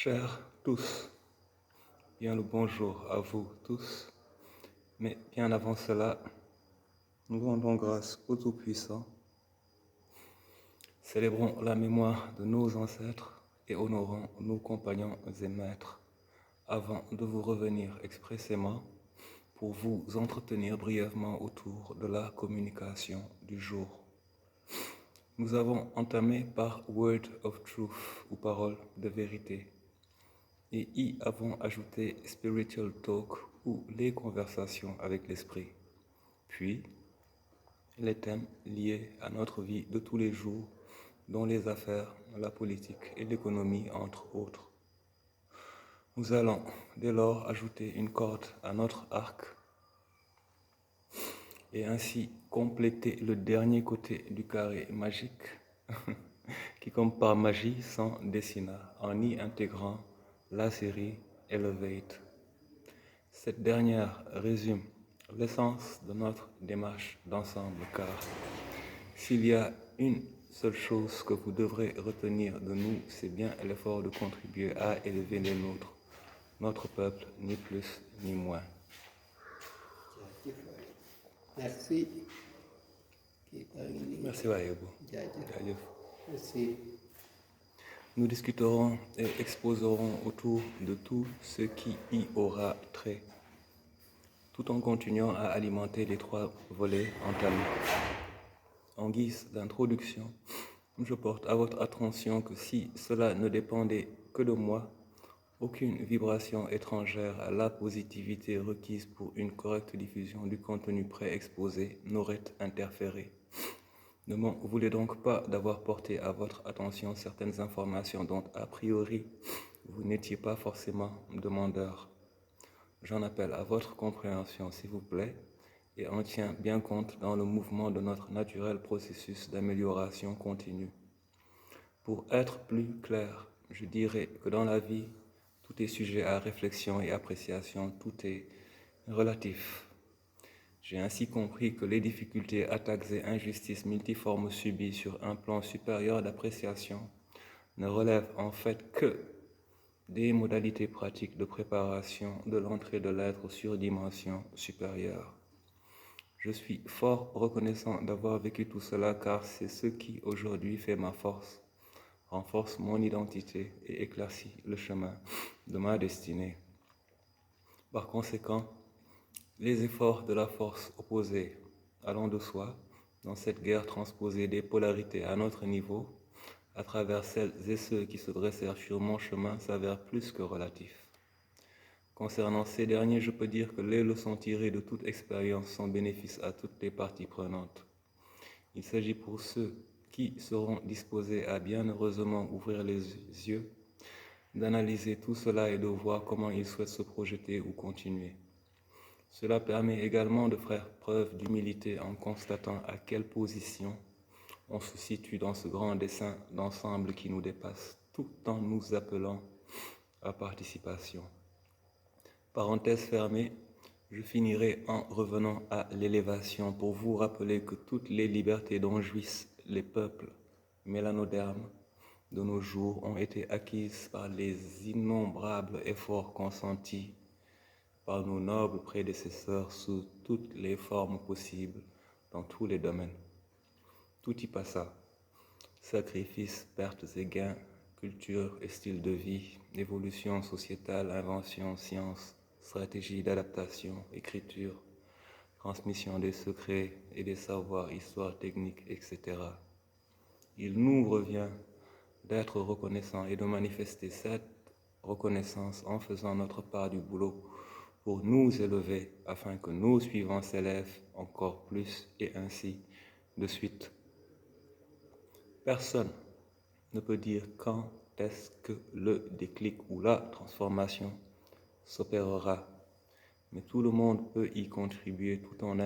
Chers tous, bien le bonjour à vous tous, mais bien avant cela, nous rendons grâce au Tout-Puissant, célébrons la mémoire de nos ancêtres et honorons nos compagnons et maîtres avant de vous revenir expressément pour vous entretenir brièvement autour de la communication du jour. Nous avons entamé par Word of Truth ou parole de vérité et y avons ajouté Spiritual Talk ou les conversations avec l'esprit, puis les thèmes liés à notre vie de tous les jours, dont les affaires, la politique et l'économie, entre autres. Nous allons dès lors ajouter une corde à notre arc et ainsi compléter le dernier côté du carré magique qui, comme par magie, s'en dessina en y intégrant la série Elevate. Cette dernière résume l'essence de notre démarche d'ensemble, car s'il y a une seule chose que vous devrez retenir de nous, c'est bien l'effort de contribuer à élever les nôtres, notre peuple, ni plus ni moins. Merci. Merci Wayebo. Merci. Nous discuterons et exposerons autour de tout ce qui y aura trait, tout en continuant à alimenter les trois volets entamés. En guise d'introduction, je porte à votre attention que si cela ne dépendait que de moi, aucune vibration étrangère à la positivité requise pour une correcte diffusion du contenu préexposé n'aurait interféré. Ne m'en voulez donc pas d'avoir porté à votre attention certaines informations dont, a priori, vous n'étiez pas forcément demandeur. J'en appelle à votre compréhension, s'il vous plaît, et en tient bien compte dans le mouvement de notre naturel processus d'amélioration continue. Pour être plus clair, je dirais que dans la vie, tout est sujet à réflexion et appréciation, tout est relatif. J'ai ainsi compris que les difficultés, attaques et injustices multiformes subies sur un plan supérieur d'appréciation ne relèvent en fait que des modalités pratiques de préparation de l'entrée de l'être sur dimension supérieure. Je suis fort reconnaissant d'avoir vécu tout cela car c'est ce qui aujourd'hui fait ma force, renforce mon identité et éclaircit le chemin de ma destinée. Par conséquent, les efforts de la force opposée allant de soi dans cette guerre transposée des polarités à notre niveau, à travers celles et ceux qui se dressèrent sur mon chemin, s'avèrent plus que relatifs. Concernant ces derniers, je peux dire que les leçons tirées de toute expérience sont bénéfices à toutes les parties prenantes. Il s'agit pour ceux qui seront disposés à bienheureusement ouvrir les yeux, d'analyser tout cela et de voir comment ils souhaitent se projeter ou continuer. Cela permet également de faire preuve d'humilité en constatant à quelle position on se situe dans ce grand dessin d'ensemble qui nous dépasse, tout en nous appelant à participation. Parenthèse fermée, je finirai en revenant à l'élévation pour vous rappeler que toutes les libertés dont jouissent les peuples mélanodermes de nos jours ont été acquises par les innombrables efforts consentis par nos nobles prédécesseurs sous toutes les formes possibles, dans tous les domaines. Tout y passa. Sacrifices, pertes et gains, culture et style de vie, évolution sociétale, invention, science, stratégie d'adaptation, écriture, transmission des secrets et des savoirs, histoire, technique, etc. Il nous revient d'être reconnaissants et de manifester cette reconnaissance en faisant notre part du boulot pour nous élever afin que nos suivants s'élèvent encore plus et ainsi de suite. Personne ne peut dire quand est-ce que le déclic ou la transformation s'opérera, mais tout le monde peut y contribuer tout en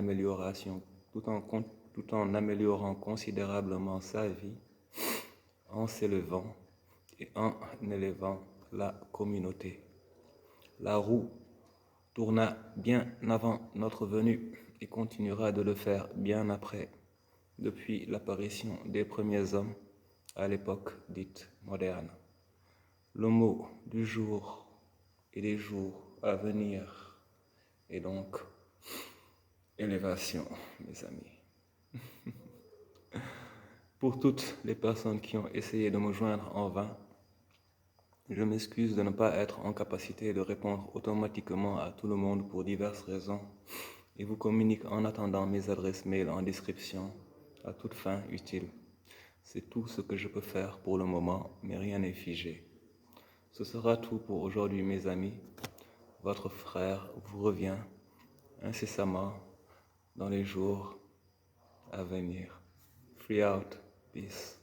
améliorant considérablement sa vie, en s'élevant et en élevant la communauté. La roue tourna bien avant notre venue et continuera de le faire bien après, depuis l'apparition des premiers hommes à l'époque dite moderne. Le mot du jour et des jours à venir est donc élévation, mes amis. Pour toutes les personnes qui ont essayé de me joindre en vain, je m'excuse de ne pas être en capacité de répondre automatiquement à tout le monde pour diverses raisons et vous communique en attendant mes adresses mail en description à toute fin utile. C'est tout ce que je peux faire pour le moment, mais rien n'est figé. Ce sera tout pour aujourd'hui, mes amis. Votre frère vous revient incessamment dans les jours à venir. Free out. Peace.